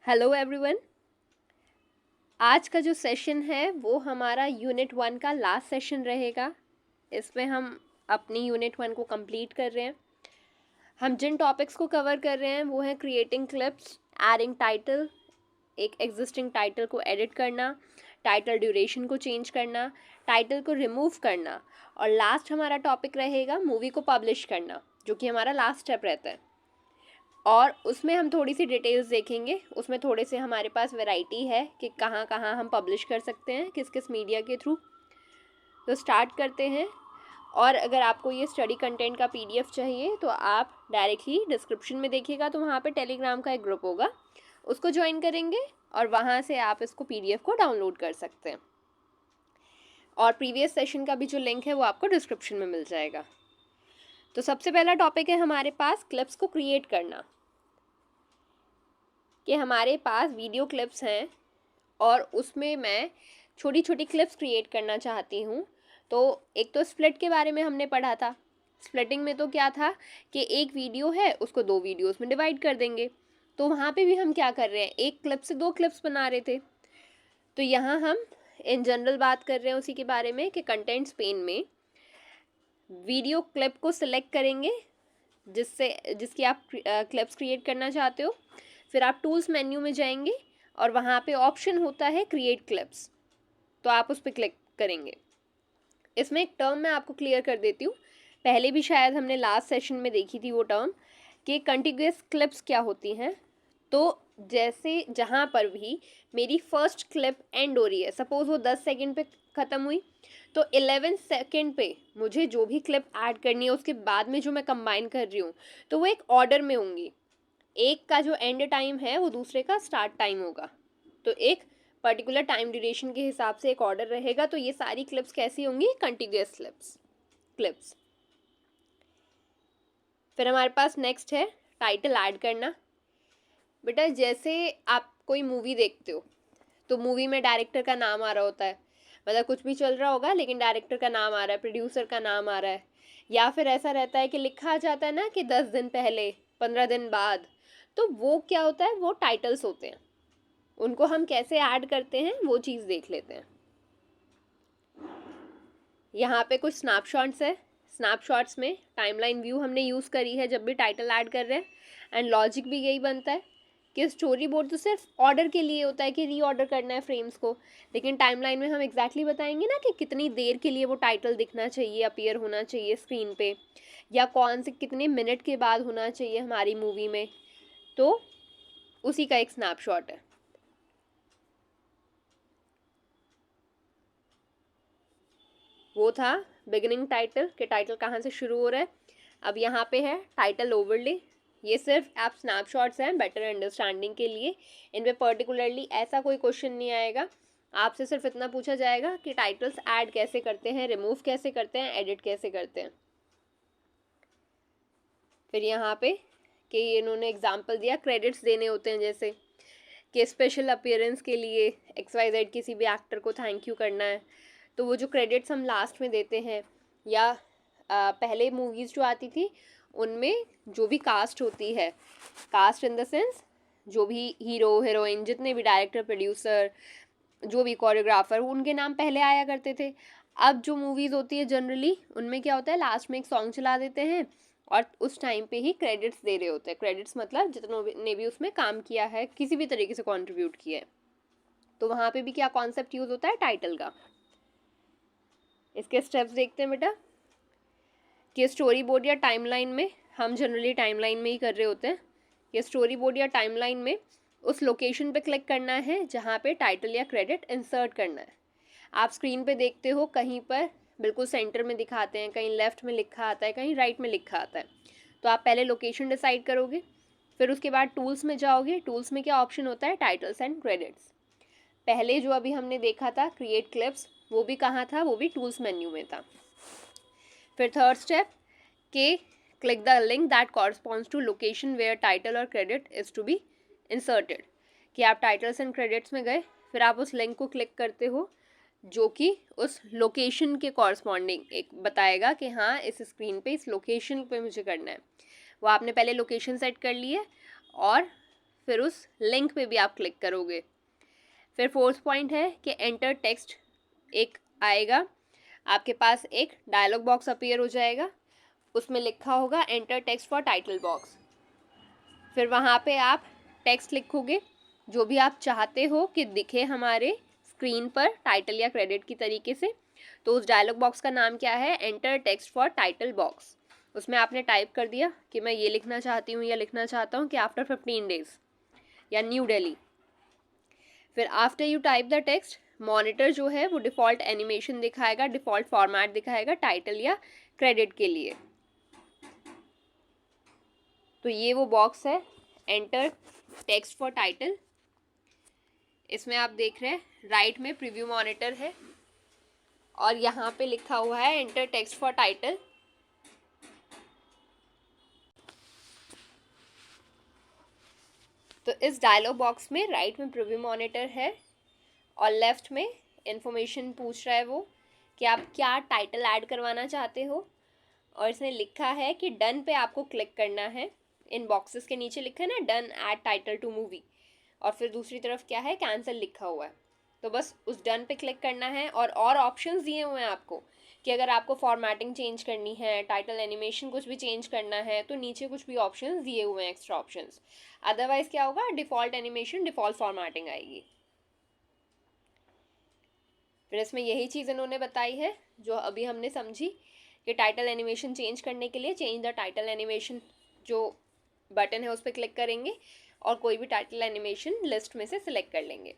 Hello everyone. आज का जो सेशन है वो हमारा यूनिट 1 का लास्ट सेशन रहेगा। इसमें हम अपनी यूनिट 1 को कंप्लीट कर रहे हैं। हम जिन टॉपिक्स को कवर कर रहे हैं वो है क्रिएटिंग क्लिप्स, एडिंग टाइटल, एक एग्जिस्टिंग टाइटल को एडिट करना, टाइटल ड्यूरेशन को चेंज करना, टाइटल को रिमूव करना, और लास्ट हमारा टॉपिक रहेगा मूवी को पब्लिश करना, जो कि हमारा लास्ट स्टेप रहता है। और उसमें हम थोड़ी सी डिटेल्स देखेंगे। उसमें थोड़े से हमारे पास वैरायटी है कि कहाँ कहाँ हम पब्लिश कर सकते हैं, किस किस मीडिया के थ्रू। तो स्टार्ट करते हैं। और अगर आपको ये स्टडी कंटेंट का पीडीएफ चाहिए तो आप डायरेक्टली डिस्क्रिप्शन में देखिएगा, तो वहाँ पे टेलीग्राम का एक ग्रुप होगा, उसको ज्वाइन करेंगे और वहाँ से आप इसको पीडीएफ को डाउनलोड कर सकते हैं। और प्रीवियस सेशन का भी जो लिंक है वो आपको डिस्क्रिप्शन में मिल जाएगा। तो सबसे पहला टॉपिक है हमारे पास क्लिप्स को क्रिएट करना। कि हमारे पास वीडियो क्लिप्स हैं और उसमें मैं छोटी छोटी क्लिप्स क्रिएट करना चाहती हूँ। तो एक तो स्प्लिट के बारे में हमने पढ़ा था। स्प्लिटिंग में तो क्या था कि एक वीडियो है उसको 2 वीडियोस में डिवाइड कर देंगे। तो वहाँ पे भी हम क्या कर रहे हैं, एक क्लिप से 2 क्लिप्स बना रहे थे। तो यहाँ हम इन जनरल बात कर रहे हैं उसी के बारे में कि कंटेंट्स पेन में वीडियो क्लिप को सिलेक्ट करेंगे जिसकी आप क्लिप्स क्रिएट करना चाहते हो। फिर आप टूल्स मेन्यू में जाएंगे और वहाँ पे ऑप्शन होता है क्रिएट क्लिप्स, तो आप उस पर क्लिक करेंगे। इसमें एक टर्म मैं आपको क्लियर कर देती हूँ, पहले भी शायद हमने लास्ट सेशन में देखी थी वो टर्म, कि कंटिग्यूअस क्लिप्स क्या होती हैं। तो जैसे जहाँ पर भी मेरी फर्स्ट क्लिप एंड हो रही है, सपोज वो 10 सेकेंड पे ख़त्म हुई, तो 11 सेकेंड पे मुझे जो भी क्लिप ऐड करनी है उसके बाद में जो मैं कंबाइन कर रही हूँ तो वो एक ऑर्डर में होंगी। एक का जो एंड टाइम है वो दूसरे का स्टार्ट टाइम होगा, तो एक पर्टिकुलर टाइम ड्यूरेशन के हिसाब से एक ऑर्डर रहेगा। तो ये सारी क्लिप्स कैसी होंगी, कंटिन्यूअस क्लिप्स। फिर हमारे पास नेक्स्ट है टाइटल ऐड करना। बेटा जैसे आप कोई मूवी देखते हो तो मूवी में डायरेक्टर का नाम आ रहा होता है, मतलब कुछ भी चल रहा होगा लेकिन डायरेक्टर का नाम आ रहा है, प्रोड्यूसर का नाम आ रहा है, या फिर ऐसा रहता है कि लिखा आ जाता है ना कि 10 दिन पहले, 15 दिन बाद। तो वो क्या होता है, वो टाइटल्स होते हैं। उनको हम कैसे ऐड करते हैं वो चीज़ देख लेते हैं। यहाँ पे कुछ स्नैपशॉट्स है। स्नैपशॉट्स में टाइमलाइन व्यू हमने यूज़ करी है जब भी टाइटल ऐड कर रहे हैं, एंड लॉजिक भी यही बनता है कि स्टोरी बोर्ड तो सिर्फ ऑर्डर के लिए होता है कि रीऑर्डर करना है फ्रेम्स को, लेकिन टाइमलाइन में हम एग्जैक्टली बताएंगे ना कि कितनी देर के लिए वो टाइटल दिखना चाहिए, अपीयर होना चाहिए स्क्रीन पे, या कौन से कितने मिनट के बाद होना चाहिए हमारी मूवी में। तो उसी का एक स्नैपशॉट है। वो था बिगिनिंग टाइटल, कि टाइटल कहाँ से शुरू हो रहा है। अब यहाँ पे है टाइटल ओवरले। ये सिर्फ आप स्नैपशॉट्स हैं बेटर अंडरस्टैंडिंग के लिए। इन पे पर्टिकुलरली ऐसा कोई क्वेश्चन नहीं आएगा। आपसे सिर्फ इतना पूछा जाएगा कि टाइटल्स ऐड कैसे करते हैं, रिमूव कैसे करते हैं, एडिट कैसे करते हैं। फिर यहाँ पे कि इन्होंने एग्जाम्पल दिया, क्रेडिट्स देने होते हैं, जैसे कि स्पेशल अपीयरेंस के लिए XYZ किसी भी एक्टर को थैंक यू करना है, तो वो जो क्रेडिट्स हम लास्ट में देते हैं, या पहले मूवीज़ जो आती थी उनमें जो भी कास्ट होती है, कास्ट इन द सेंस जो भी हीरो हीरोइन, जितने भी डायरेक्टर प्रोड्यूसर, जो भी कोरियोग्राफर, उनके नाम पहले आया करते थे। अब जो मूवीज़ होती है जनरली उनमें क्या होता है, लास्ट में एक सॉन्ग चला देते हैं और उस टाइम पे ही क्रेडिट्स दे रहे होते हैं। क्रेडिट्स मतलब जितनों ने भी उसमें काम किया है, किसी भी तरीके से कंट्रीब्यूट किया है। तो वहाँ पे भी क्या कॉन्सेप्ट यूज़ होता है, टाइटल का। इसके स्टेप्स देखते हैं बेटा, कि स्टोरी बोर्ड या टाइमलाइन में, हम जनरली टाइमलाइन में ही कर रहे होते हैं, कि स्टोरी बोर्ड या टाइमलाइन में उस लोकेशन पे क्लिक करना है जहाँ पे टाइटल या क्रेडिट इंसर्ट करना है। आप स्क्रीन पे देखते हो कहीं पर बिल्कुल सेंटर में दिखाते हैं, कहीं लेफ्ट में लिखा आता है, कहीं राइट में लिखा आता है। तो आप पहले लोकेशन डिसाइड करोगे, फिर उसके बाद टूल्स में जाओगे। टूल्स में क्या ऑप्शन होता है, टाइटल्स एंड क्रेडिट्स। पहले जो अभी हमने देखा था क्रिएट क्लिप्स, वो भी कहाँ था, वो भी टूल्स मेन्यू में था। फिर थर्ड स्टेप के click the link that corresponds to location where title और credit is to be inserted, कि आप टाइटल्स एंड क्रेडिट्स में गए, फिर आप उस लिंक को क्लिक करते हो जो कि उस लोकेशन के कॉरस्पॉन्डिंग एक बताएगा कि हाँ इस स्क्रीन पे इस लोकेशन पे मुझे करना है। वो आपने पहले लोकेशन सेट कर ली है और फिर उस लिंक पे भी आप क्लिक करोगे। फिर फोर्थ पॉइंट है कि एंटर टेक्स्ट एक आएगा, आपके पास एक डायलॉग बॉक्स अपीयर हो जाएगा, उसमें लिखा होगा enter text for title box. फिर वहाँ पे आप टेक्स्ट लिखोगे जो भी आप चाहते हो कि दिखे हमारे स्क्रीन पर टाइटल या क्रेडिट की तरीके से। तो उस डायलॉग बॉक्स का नाम क्या है, enter text for title box. उसमें आपने टाइप कर दिया कि मैं ये लिखना चाहती हूँ या लिखना चाहता हूँ कि आफ्टर 15 डेज या न्यू दिल्ली। फिर after you type the text, monitor जो है वो डिफ़ॉल्ट एनिमेशन दिखाएगा, डिफ़ॉल्ट फॉर्मेट दिखाएगा टाइटल या क्रेडिट के लिए। तो ये वो बॉक्स है एंटर टेक्स्ट फॉर टाइटल। इसमें आप देख रहे हैं राइट में प्रीव्यू मॉनिटर है और यहाँ पे लिखा हुआ है एंटर टेक्स्ट फॉर टाइटल। तो इस डायलॉग बॉक्स में राइट में प्रीव्यू मॉनिटर है और लेफ्ट में इंफॉर्मेशन पूछ रहा है वो कि आप क्या टाइटल ऐड करवाना चाहते हो, और इसने लिखा है कि डन पे आपको क्लिक करना है। इन बॉक्सेस के नीचे लिखा है ना done add title to movie, और फिर दूसरी तरफ क्या है कैंसिल लिखा हुआ है। तो बस उस डन पे क्लिक करना है। और ऑप्शंस दिए हुए हैं आपको कि अगर आपको फॉर्मेटिंग चेंज करनी है, टाइटल एनिमेशन कुछ भी चेंज करना है, तो नीचे कुछ भी ऑप्शंस दिए हुए हैं, एक्स्ट्रा ऑप्शंस। अदरवाइज क्या होगा, डिफ़ॉल्ट एनिमेशन डिफ़ॉल्ट फॉर्मेटिंग आएगी। फिर इसमें यही चीज़ इन्होंने बताई है जो अभी हमने समझी कि टाइटल एनिमेशन चेंज करने के लिए चेंज द टाइटल एनिमेशन जो बटन है उस पर क्लिक करेंगे और कोई भी टाइटल एनिमेशन लिस्ट में से सिलेक्ट कर लेंगे।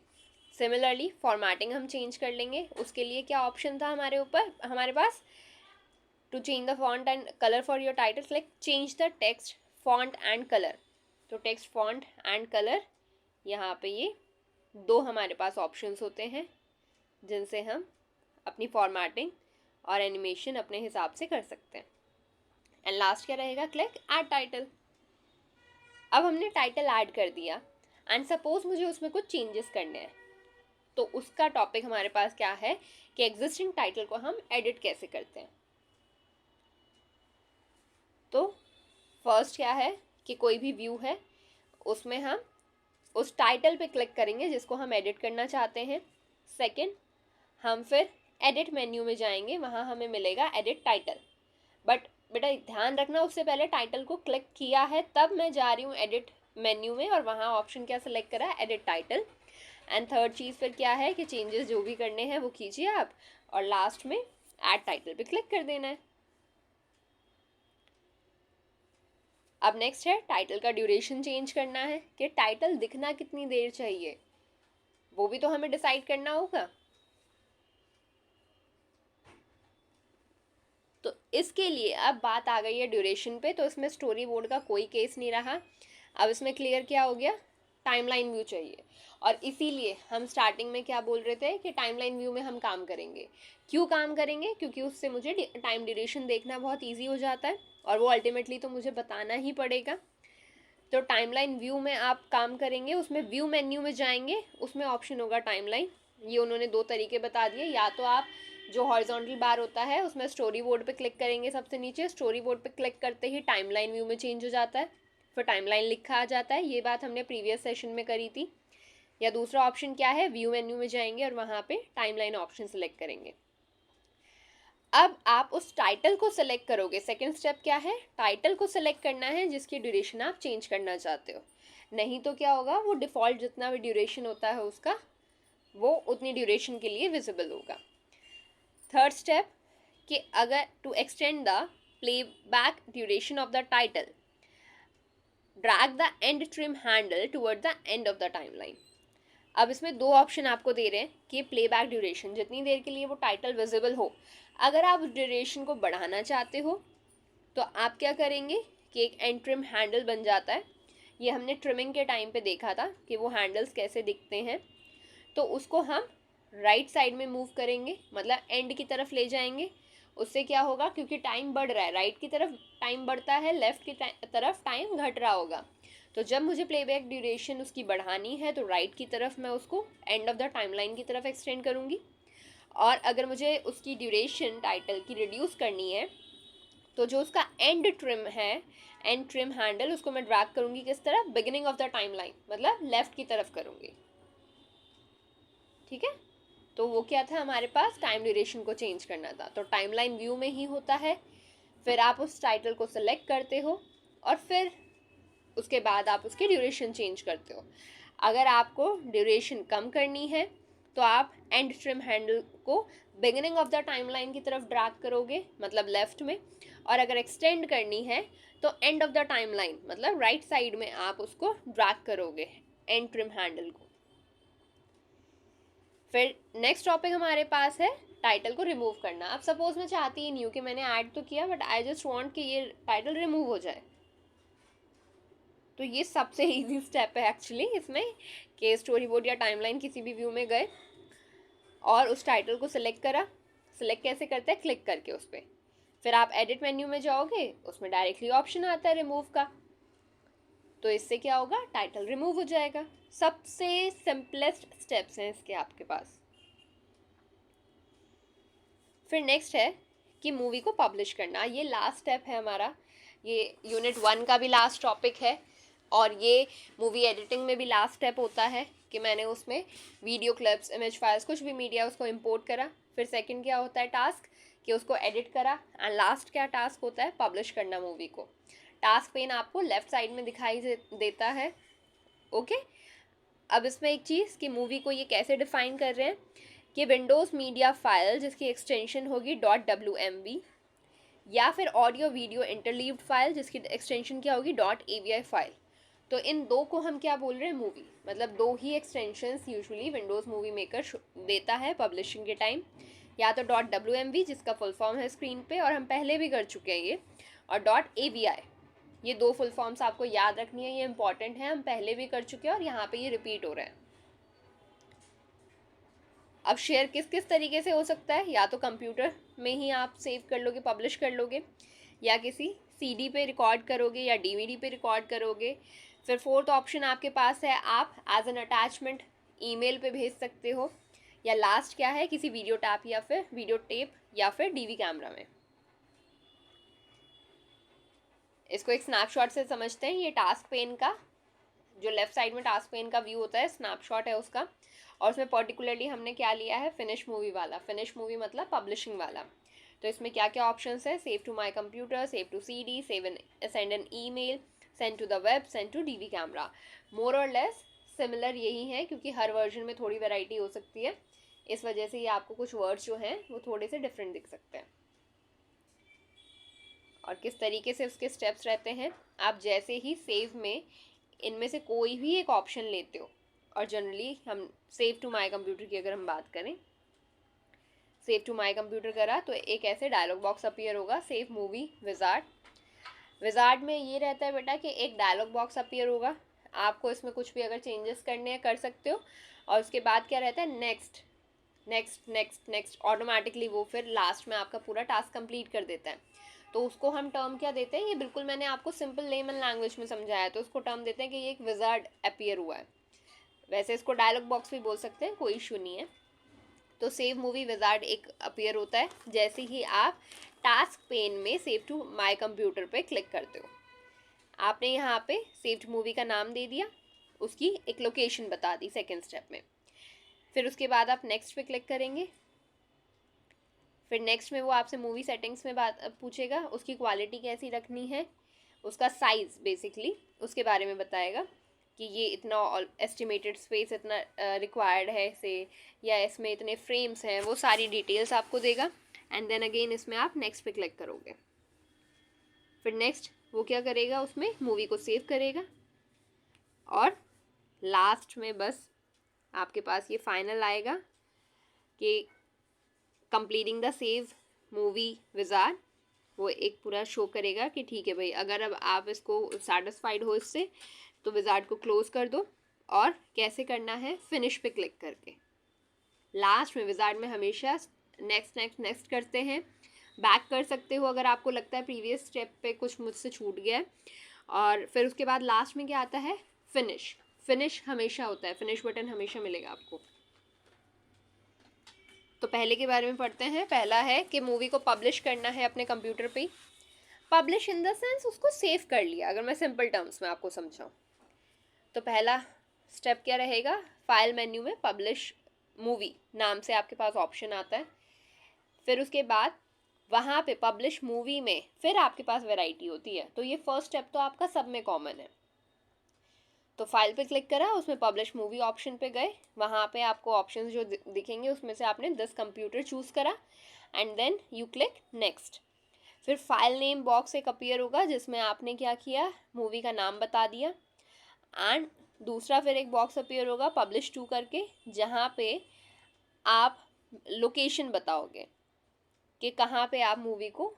सिमिलरली फॉर्मेटिंग हम चेंज कर लेंगे, उसके लिए क्या ऑप्शन था हमारे पास, to change the font and colour for your title select change the text font and colour. तो टेक्स्ट फॉन्ट एंड कलर, यहाँ पे ये दो हमारे पास ऑप्शंस होते हैं जिनसे हम अपनी फॉर्मेटिंग और एनिमेशन अपने हिसाब से कर सकते हैं। एंड लास्ट क्या रहेगा, क्लिक ऐड टाइटल। अब हमने टाइटल ऐड कर दिया एंड सपोज मुझे उसमें कुछ चेंजेस करने हैं, तो उसका टॉपिक हमारे पास क्या है कि एग्जिस्टिंग टाइटल को हम एडिट कैसे करते हैं। तो फर्स्ट क्या है कि कोई भी व्यू है उसमें हम उस टाइटल पे क्लिक करेंगे जिसको हम एडिट करना चाहते हैं। सेकंड, हम फिर एडिट मेन्यू में जाएंगे, वहाँ हमें मिलेगा एडिट टाइटल। बट बेटा ध्यान रखना, उससे पहले टाइटल को क्लिक किया है तब मैं जा रही हूँ एडिट मेन्यू में और वहाँ ऑप्शन क्या सेलेक्ट करा है, एडिट टाइटल। एंड थर्ड चीज़ फिर क्या है कि चेंजेस जो भी करने हैं वो कीजिए आप, और लास्ट में ऐड टाइटल पे क्लिक कर देना है। अब नेक्स्ट है टाइटल का ड्यूरेशन चेंज करना है कि टाइटल दिखना कितनी देर चाहिए, वो भी तो हमें डिसाइड करना होगा। तो इसके लिए अब बात आ गई है ड्यूरेशन पे, तो इसमें स्टोरी बोर्ड का कोई केस नहीं रहा। अब इसमें क्लियर क्या हो गया, टाइमलाइन व्यू चाहिए। और इसीलिए हम स्टार्टिंग में क्या बोल रहे थे कि टाइमलाइन व्यू में हम काम करेंगे। क्यों काम करेंगे, क्योंकि उससे मुझे टाइम ड्यूरेशन देखना बहुत ईजी हो जाता है और वो अल्टीमेटली तो मुझे बताना ही पड़ेगा। तो टाइमलाइन व्यू में आप काम करेंगे, उसमें व्यू मेन्यू में जाएंगे, उसमें ऑप्शन होगा टाइमलाइन। ये उन्होंने दो तरीके बता दिए, या तो आप जो हॉरिजॉन्टल बार होता है उसमें स्टोरी बोर्ड पे क्लिक करेंगे, सबसे नीचे स्टोरी बोर्ड पे क्लिक करते ही टाइमलाइन व्यू में चेंज हो जाता है, फिर टाइमलाइन लिखा आ जाता है। ये बात हमने प्रीवियस सेशन में करी थी। या दूसरा ऑप्शन क्या है, व्यू मेन्यू में जाएंगे और वहाँ पे टाइमलाइन ऑप्शन सेलेक्ट करेंगे। अब आप उस टाइटल को सिलेक्ट करोगे। सेकेंड स्टेप क्या है, टाइटल को सिलेक्ट करना है जिसकी ड्यूरेशन आप चेंज करना चाहते हो। नहीं तो क्या होगा, वो डिफ़ॉल्ट जितना भी ड्यूरेशन होता है उसका वो उतनी ड्यूरेशन के लिए विजिबल होगा। थर्ड स्टेप कि अगर to extend the playback duration of the title drag the end trim handle toward the end of the timeline. अब इसमें दो ऑप्शन आपको दे रहे हैं कि प्लेबैक ड्यूरेशन जितनी देर के लिए वो टाइटल विजिबल हो, अगर आप उस ड्यूरेशन को बढ़ाना चाहते हो तो आप क्या करेंगे कि एक एंड ट्रिम हैंडल बन जाता है। ये हमने ट्रिमिंग के टाइम पे देखा था कि वो हैंडल्स कैसे दिखते हैं। तो उसको हम राइट साइड में मूव करेंगे, मतलब एंड की तरफ ले जाएंगे। उससे क्या होगा, क्योंकि टाइम बढ़ रहा है, राइट की तरफ टाइम बढ़ता है, लेफ्ट की तरफ टाइम घट रहा होगा। तो जब मुझे प्लेबैक ड्यूरेशन उसकी बढ़ानी है तो राइट की तरफ मैं उसको एंड ऑफ द टाइमलाइन की तरफ एक्सटेंड करूँगी, और अगर मुझे उसकी ड्यूरेशन टाइटल की रिड्यूस करनी है तो जो उसका एंड ट्रिम है, एंड ट्रिम हैंडल, उसको मैं ड्रैग करूँगी किस तरफ, beginning of the time line, मतलब लेफ्ट की तरफ करूँगी। ठीक है, तो वो क्या था हमारे पास, टाइम ड्यूरेशन को चेंज करना था। तो टाइमलाइन व्यू में ही होता है, फिर आप उस टाइटल को सिलेक्ट करते हो और फिर उसके बाद आप उसकी ड्यूरेशन चेंज करते हो। अगर आपको ड्यूरेशन कम करनी है तो आप एंड ट्रिम हैंडल को बिगिनिंग ऑफ द टाइमलाइन की तरफ ड्रैग करोगे, मतलब लेफ्ट में, और अगर एक्सटेंड करनी है तो एंड ऑफ द टाइमलाइन, मतलब राइट साइड में आप उसको ड्रैग करोगे एंड ट्रिम हैंडल को। फिर नेक्स्ट टॉपिक हमारे पास है टाइटल को रिमूव करना। अब सपोज मैं चाहती ही नहीं हूँ कि मैंने ऐड तो किया, बट आई जस्ट वांट कि ये टाइटल रिमूव हो जाए, तो ये सबसे इजी स्टेप है एक्चुअली इसमें, कि स्टोरी बोर्ड या टाइमलाइन किसी भी व्यू में गए और उस टाइटल को सिलेक्ट करा। सिलेक्ट कैसे करते हैं, क्लिक करके उस पर, फिर आप एडिट मेन्यू में जाओगे, उसमें डायरेक्टली ऑप्शन आता है रिमूव का, तो इससे क्या होगा, टाइटल रिमूव हो जाएगा। सबसे सिंपलेस्ट स्टेप्स हैं इसके आपके पास। फिर नेक्स्ट है कि मूवी को पब्लिश करना, ये लास्ट स्टेप है हमारा, ये यूनिट 1 का भी लास्ट टॉपिक है और ये मूवी एडिटिंग में भी लास्ट स्टेप होता है कि मैंने उसमें वीडियो क्लिप्स, इमेज फाइल्स, कुछ भी मीडिया उसको इंपोर्ट करा। फिर सेकंड क्या होता है टास्क, कि उसको एडिट करा, एंड लास्ट क्या टास्क होता है, पब्लिश करना मूवी को। टास्क पेन आपको लेफ्ट साइड में दिखाई देता है। ओके, अब इसमें एक चीज़ कि मूवी को ये कैसे डिफाइन कर रहे हैं कि विंडोज़ मीडिया फाइल जिसकी एक्सटेंशन होगी .wmv, या फिर ऑडियो वीडियो इंटरलीव्ड फाइल जिसकी एक्सटेंशन क्या होगी .avi फाइल। तो इन दो को हम क्या बोल रहे हैं, मूवी, मतलब दो ही extensions usually Windows movie maker देता है पब्लिशिंग के टाइम, या तो .wmv जिसका फुल फॉर्म है स्क्रीन पे और हम पहले भी कर चुके हैं ये, और .avi। ये दो फुल फॉर्म्स आपको याद रखनी है, ये इंपॉर्टेंट है, हम पहले भी कर चुके हैं और यहाँ पे ये रिपीट हो रहा है। अब शेयर किस किस तरीके से हो सकता है, या तो कंप्यूटर में ही आप सेव कर लोगे, पब्लिश कर लोगे, या किसी सीडी पे रिकॉर्ड करोगे, या डीवीडी पे रिकॉर्ड करोगे। फिर फोर्थ ऑप्शन आपके पास है, आप एज एन अटैचमेंट ईमेल पे भेज सकते हो, या लास्ट क्या है, किसी वीडियो टैप या फिर वीडियो टेप या फिर डीवी कैमरा में। इसको एक स्नैपशॉट से समझते हैं। ये टास्क पेन का जो लेफ्ट साइड में टास्क पेन का व्यू होता है, स्नैपशॉट है उसका, और उसमें पर्टिकुलरली हमने क्या लिया है, फिनिश मूवी वाला। फिनिश मूवी मतलब पब्लिशिंग वाला। तो इसमें क्या क्या ऑप्शंस है, save to my computer, save to CD, send an email, send to the web, send to DV camera. More और लेस सिमिलर यही है, क्योंकि हर वर्जन में थोड़ी वैरायटी हो सकती है, इस वजह से ये आपको कुछ वर्ड्स जो हैं वो थोड़े से डिफरेंट दिख सकते हैं। और किस तरीके से उसके स्टेप्स रहते हैं, आप जैसे ही सेव में इनमें से कोई भी एक ऑप्शन लेते हो, और जनरली हम सेव टू माय कंप्यूटर की अगर हम बात करें, सेव टू माय कंप्यूटर करा तो एक ऐसे डायलॉग बॉक्स अपीयर होगा, सेव मूवी विजार्ड। विजार्ड में ये रहता है बेटा कि एक डायलॉग बॉक्स अपीयर होगा, आपको इसमें कुछ भी अगर चेंजेस करने हैं कर सकते हो, और उसके बाद क्या रहता है, next next next next, automatically वो फिर लास्ट में आपका पूरा टास्क कंप्लीट कर देता है। तो उसको हम टर्म क्या देते हैं, ये बिल्कुल मैंने आपको सिंपल लेमन लैंग्वेज में समझाया, तो उसको टर्म देते हैं कि ये एक विजार्ड अपीयर हुआ है। वैसे इसको डायलॉग बॉक्स भी बोल सकते हैं, कोई इशू नहीं है। तो सेव मूवी विजार्ड एक अपीयर होता है जैसे ही आप टास्क पेन में सेव टू माय कंप्यूटर पे क्लिक करते हो। आपने यहाँ पे सेव्ड मूवी का नाम दे दिया, उसकी एक लोकेशन बता दी सेकेंड स्टेप में। फिर उसके बाद आप नेक्स्ट पे क्लिक करेंगे। फिर नेक्स्ट में वो आपसे मूवी सेटिंग्स में बात पूछेगा, उसकी क्वालिटी कैसी रखनी है, उसका साइज़ बेसिकली उसके बारे में बताएगा कि ये इतना एस्टिमेटेड स्पेस इतना रिक्वायर्ड है इसे, या इसमें इतने फ्रेम्स हैं, वो सारी डिटेल्स आपको देगा। एंड देन अगेन इसमें आप नेक्स्ट पे क्लिक करोगे। फिर नेक्स्ट वो क्या करेगा, उसमें मूवी को सेव करेगा, और लास्ट में बस आपके पास ये फाइनल आएगा कि completing the save movie wizard. वो एक पूरा शो करेगा कि ठीक है भाई, अगर अब आप इसको सेटिस्फाइड हो इससे तो विजार्ड को क्लोज कर दो। और कैसे करना है, फिनिश पे क्लिक करके। लास्ट में विजार्ड में हमेशा नेक्स्ट नेक्स्ट नेक्स्ट करते हैं, बैक कर सकते हो अगर आपको लगता है प्रीवियस स्टेप पे कुछ मुझसे छूट गया है। और फिर उसके बाद लास्ट में क्या आता है, फिनिश। फिनिश हमेशा होता है, फिनिश बटन हमेशा मिलेगा आपको। तो पहले के बारे में पढ़ते हैं। पहला है कि मूवी को पब्लिश करना है अपने कंप्यूटर पे, पब्लिश इन द सेंस उसको सेव कर लिया, अगर मैं सिंपल टर्म्स में आपको समझाऊँ तो पहला स्टेप क्या रहेगा, फाइल मेन्यू में पब्लिश मूवी नाम से आपके पास ऑप्शन आता है। फिर उसके बाद वहाँ पे पब्लिश मूवी में फिर आपके पास वैरायटी होती है। तो ये फर्स्ट स्टेप तो आपका सब में कॉमन है। तो फाइल पे क्लिक करा, उसमें पब्लिश मूवी ऑप्शन पे गए, वहाँ पे आपको ऑप्शन जो दिखेंगे उसमें से आपने 10 कंप्यूटर चूज़ करा and then you click next. फिर फाइल नेम बॉक्स एक अपीयर होगा जिसमें आपने क्या किया, मूवी का नाम बता दिया। एंड दूसरा फिर एक बॉक्स अपीयर होगा पब्लिश टू करके, जहाँ पे आप लोकेशन बताओगे कि कहाँ पे आप मूवी को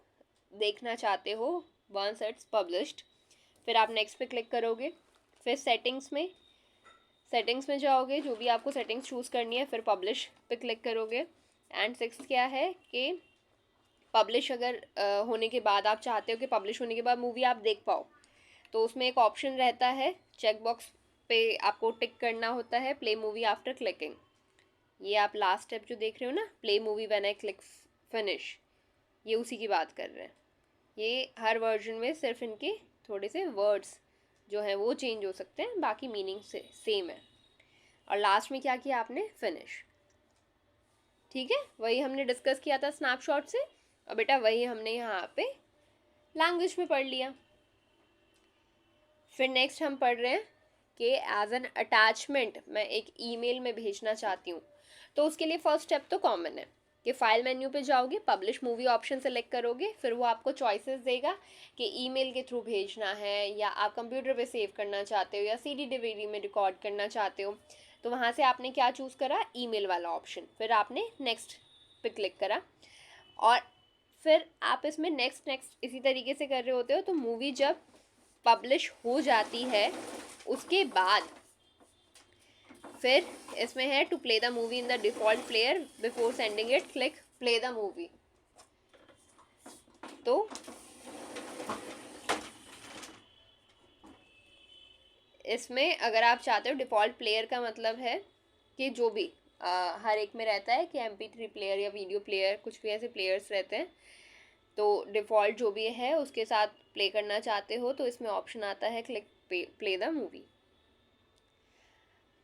देखना चाहते हो वंस इट्स पब्लिश्ड। फिर आप नेक्स्ट पे क्लिक करोगे। फिर सेटिंग्स में जाओगे, जो भी आपको सेटिंग्स चूज़ करनी है, फिर पब्लिश पे क्लिक करोगे। एंड सिक्स्थ क्या है कि पब्लिश अगर होने के बाद आप चाहते हो कि पब्लिश होने के बाद मूवी आप देख पाओ, तो उसमें एक ऑप्शन रहता है, चेक बॉक्स पे आपको टिक करना होता है, प्ले मूवी आफ्टर क्लिकिंग। ये आप लास्ट स्टेप जो देख रहे हो ना, play movie when I click finish, ये उसी की बात कर रहे हैं। ये हर वर्जन में सिर्फ इनके थोड़े से वर्ड्स जो हैं वो चेंज हो सकते हैं, बाकी मीनिंग से सेम है। और लास्ट में क्या किया आपने, फिनिश। ठीक है, वही हमने डिस्कस किया था स्नैपशॉट से, और बेटा वही हमने यहाँ पे लैंग्वेज में पढ़ लिया। फिर नेक्स्ट हम पढ़ रहे हैं कि एज एन अटैचमेंट मैं एक ईमेल में भेजना चाहती हूँ। तो उसके लिए फर्स्ट स्टेप तो कॉमन है कि फाइल मेन्यू पे जाओगे, पब्लिश मूवी ऑप्शन सेलेक्ट करोगे, फिर वो आपको चॉइसेस देगा कि ईमेल के थ्रू भेजना है या आप कंप्यूटर पे सेव करना चाहते हो या सीडी डीवीडी में रिकॉर्ड करना चाहते हो। तो वहाँ से आपने क्या चूज़ करा, ईमेल वाला ऑप्शन। फिर आपने नेक्स्ट पे क्लिक करा और फिर आप इसमें नेक्स्ट इसी तरीके से कर रहे होते हो। तो मूवी जब पब्लिश हो जाती है उसके बाद फिर इसमें है to play the movie in the default player before sending it, click play the movie. तो इसमें अगर आप चाहते हो, डिफ़ॉल्ट प्लेयर का मतलब है कि जो भी हर एक में रहता है कि MP3 प्लेयर या वीडियो प्लेयर, कुछ भी ऐसे प्लेयर्स रहते हैं, तो डिफ़ॉल्ट जो भी है उसके साथ प्ले करना चाहते हो तो इसमें ऑप्शन आता है क्लिक प्ले द मूवी।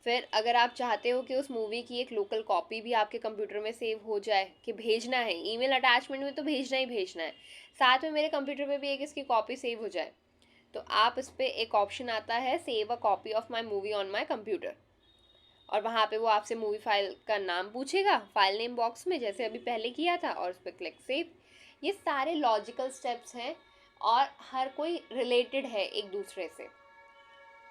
फिर अगर आप चाहते हो कि उस मूवी की एक लोकल कॉपी भी आपके कंप्यूटर में सेव हो जाए, कि भेजना है ईमेल अटैचमेंट में तो भेजना ही भेजना है, साथ में मेरे कंप्यूटर पे भी एक इसकी कॉपी सेव हो जाए, तो आप इस पर एक ऑप्शन आता है save a copy of my movie on my computer. और वहाँ पे वो आपसे मूवी फाइल का नाम पूछेगा फाइल नेम बॉक्स में, जैसे अभी पहले किया था, और उस पर क्लिक सेव। ये सारे लॉजिकल स्टेप्स हैं और हर कोई रिलेटेड है एक दूसरे से।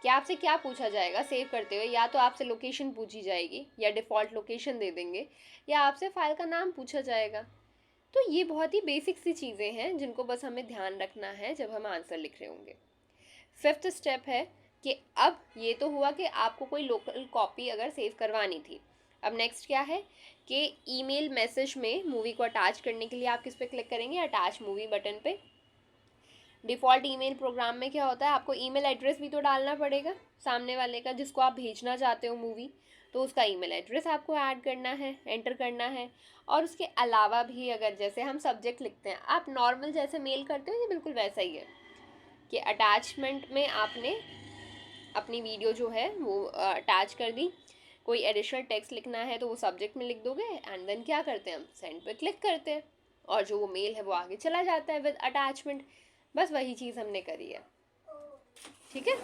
कि आपसे क्या पूछा जाएगा सेव करते हुए, या तो आपसे लोकेशन पूछी जाएगी या डिफ़ॉल्ट लोकेशन दे देंगे, या आपसे फाइल का नाम पूछा जाएगा। तो ये बहुत ही बेसिक सी चीज़ें हैं जिनको बस हमें ध्यान रखना है जब हम आंसर लिख रहे होंगे। फिफ्थ स्टेप है कि अब ये तो हुआ कि आपको कोई लोकल कॉपी अगर सेव करवानी थी। अब नेक्स्ट क्या है कि ईमेल मैसेज में मूवी को अटैच करने के लिए आप किस पे क्लिक करेंगे, अटैच मूवी बटन पे। डिफ़ॉल्ट ईमेल प्रोग्राम में क्या होता है, आपको ईमेल एड्रेस भी तो डालना पड़ेगा सामने वाले का जिसको आप भेजना चाहते हो मूवी, तो उसका ईमेल एड्रेस आपको ऐड करना है, एंटर करना है। और उसके अलावा भी अगर जैसे हम सब्जेक्ट लिखते हैं, आप नॉर्मल जैसे मेल करते हो, ये बिल्कुल वैसा ही है कि अटैचमेंट में आपने अपनी वीडियो जो है वो अटैच कर दी। कोई एडिशनल टेक्स्ट लिखना है तो वो सब्जेक्ट में लिख दोगे एंड देन क्या करते हैं, हम सेंड पे क्लिक करते हैं और जो वो मेल है वो आगे चला जाता है विद अटैचमेंट। बस वही चीज़ हमने करी है। ठीक है,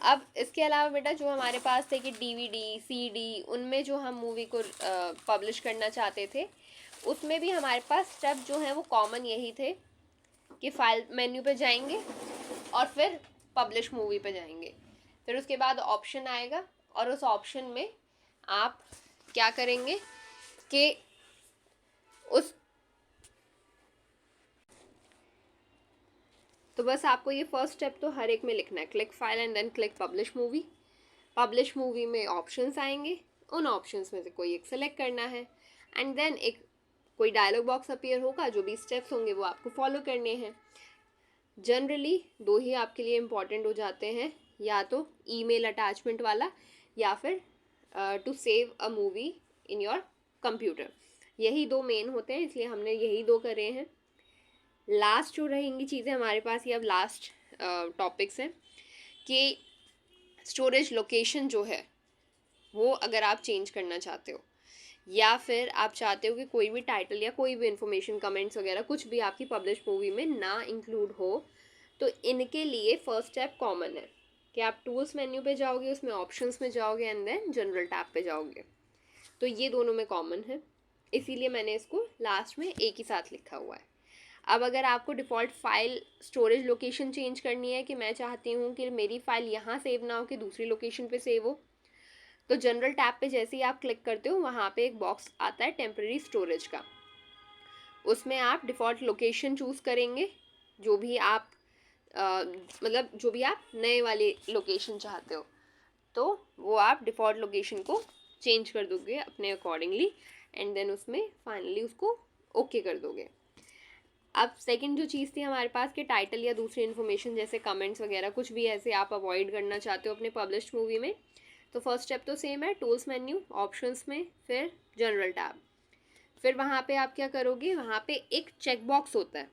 अब इसके अलावा बेटा जो हमारे पास थे कि DVD CD, उनमें जो हम मूवी को पब्लिश करना चाहते थे, उसमें भी हमारे पास स्टेप जो हैं वो कॉमन यही थे कि फाइल मेन्यू पे जाएंगे और फिर पब्लिश मूवी पे जाएंगे। फिर उसके बाद ऑप्शन आएगा और उस ऑप्शन में आप क्या करेंगे कि उस तो बस आपको ये फर्स्ट स्टेप तो हर एक में लिखना है, click file and then click publish movie. Publish movie में ऑप्शंस आएंगे, उन ऑप्शंस में से कोई एक सेलेक्ट करना है एंड देन एक कोई डायलॉग बॉक्स अपीयर होगा, जो भी स्टेप्स होंगे वो आपको फॉलो करने हैं। जनरली दो ही आपके लिए इम्पॉर्टेंट हो जाते हैं, या तो ईमेल अटैचमेंट वाला या फिर to save a movie in your computer. यही दो मेन होते हैं, इसलिए हमने यही दो करे हैं। लास्ट जो रहेंगी चीज़ें हमारे पास, ये अब लास्ट टॉपिक्स हैं कि स्टोरेज लोकेशन जो है वो अगर आप चेंज करना चाहते हो, या फिर आप चाहते हो कि कोई भी टाइटल या कोई भी इन्फॉर्मेशन, कमेंट्स वगैरह कुछ भी आपकी पब्लिश मूवी में ना इंक्लूड हो, तो इनके लिए फर्स्ट स्टेप कॉमन है कि आप टूल्स मेन्यू पे जाओगे, उसमें ऑप्शंस में जाओगे एंड देन जनरल टैब पे जाओगे। तो ये दोनों में कॉमन है, इसीलिए मैंने इसको लास्ट में एक ही साथ लिखा हुआ है। अब अगर आपको default file storage location change करनी है कि मैं चाहती हूँ कि मेरी फ़ाइल यहाँ सेव ना हो कि दूसरी लोकेशन पे सेव हो, तो जनरल टैब पे जैसे ही आप क्लिक करते हो वहाँ पे एक बॉक्स आता है टेम्प्रेरी स्टोरेज का, उसमें आप डिफ़ॉल्ट लोकेशन चूज़ करेंगे, जो भी आप मतलब जो भी आप नए वाले लोकेशन चाहते हो, तो वो आप डिफ़ॉल्ट लोकेशन को चेंज कर दोगे अपने अकॉर्डिंगली एंड देन उसमें फाइनली उसको ओके कर दोगे। अब सेकंड जो चीज़ थी हमारे पास कि टाइटल या दूसरी इन्फॉर्मेशन जैसे कमेंट्स वगैरह कुछ भी ऐसे आप अवॉइड करना चाहते हो अपने पब्लिश्ड मूवी में, तो फर्स्ट स्टेप तो सेम है, टूल्स मेन्यू, ऑप्शंस में, फिर जनरल टैब। फिर वहाँ पे आप क्या करोगे, वहाँ पे एक चेक बॉक्स होता है।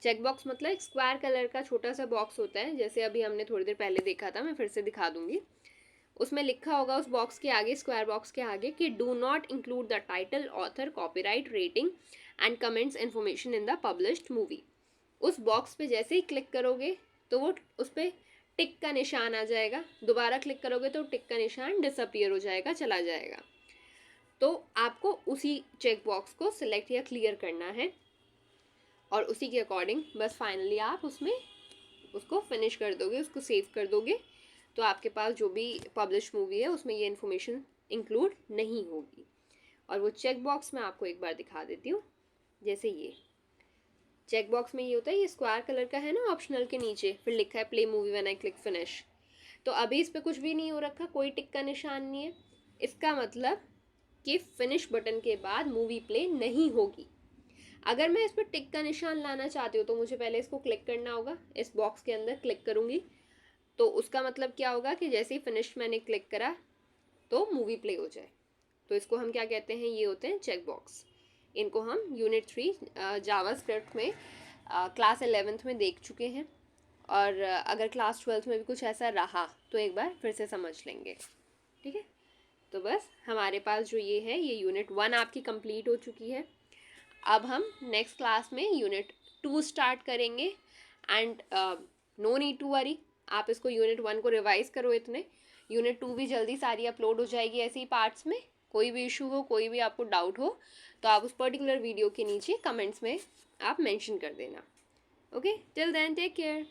चेक बॉक्स मतलब एक स्क्वायर कलर का छोटा सा बॉक्स होता है, जैसे अभी हमने थोड़ी देर पहले देखा था, मैं फिर से दिखा दूंगी। उसमें लिखा होगा उस बॉक्स के आगे, स्क्वायर बॉक्स के आगे, कि do not include the title, author, copyright, rating and comments information in the published movie. उस बॉक्स पे जैसे ही क्लिक करोगे तो वो उस पर टिक का निशान आ जाएगा, दोबारा क्लिक करोगे तो टिक का निशान डिसअपियर हो जाएगा, चला जाएगा। तो आपको उसी चेक बॉक्स को सिलेक्ट या क्लियर करना है और उसी के अकॉर्डिंग बस फाइनली आप उसमें उसको फिनिश कर दोगे, उसको सेव कर दोगे, तो आपके पास जो भी पब्लिश मूवी है उसमें ये इन्फॉर्मेशन इंक्लूड नहीं होगी। और वो चेक बॉक्स मैं आपको एक बार दिखा देती हूँ। जैसे ये चेक बॉक्स में ये होता है, ये स्क्वायर कलर का है ना ऑप्शनल के नीचे, फिर लिखा है play movie when I click finish. तो अभी इस पर कुछ भी नहीं हो रखा, कोई टिक का निशान नहीं है, इसका मतलब कि फिनिश बटन के बाद मूवी प्ले नहीं होगी। अगर मैं इस पर टिक का निशान लाना चाहती हूँ तो मुझे पहले इसको क्लिक करना होगा, इस बॉक्स के अंदर क्लिक करूँगी, तो उसका मतलब क्या होगा कि जैसे ही फिनिश मैंने क्लिक करा तो मूवी प्ले हो जाए। तो इसको हम क्या कहते हैं, ये होते हैं चेक बॉक्स। इनको हम यूनिट 3 जावास्क्रिप्ट में क्लास 11th में देख चुके हैं, और अगर क्लास 12th में भी कुछ ऐसा रहा तो एक बार फिर से समझ लेंगे। ठीक है, तो बस हमारे पास जो ये है, ये यूनिट 1 आपकी कंप्लीट हो चुकी है। अब हम नेक्स्ट क्लास में यूनिट 2 स्टार्ट करेंगे and no need to worry, आप इसको यूनिट 1 को रिवाइज करो इतने, यूनिट 2 भी जल्दी सारी अपलोड हो जाएगी ऐसे ही पार्ट्स में। कोई भी इशू हो, कोई भी आपको डाउट हो, तो आप उस पर्टिकुलर वीडियो के नीचे कमेंट्स में आप मेंशन कर देना। Okay, till then take care.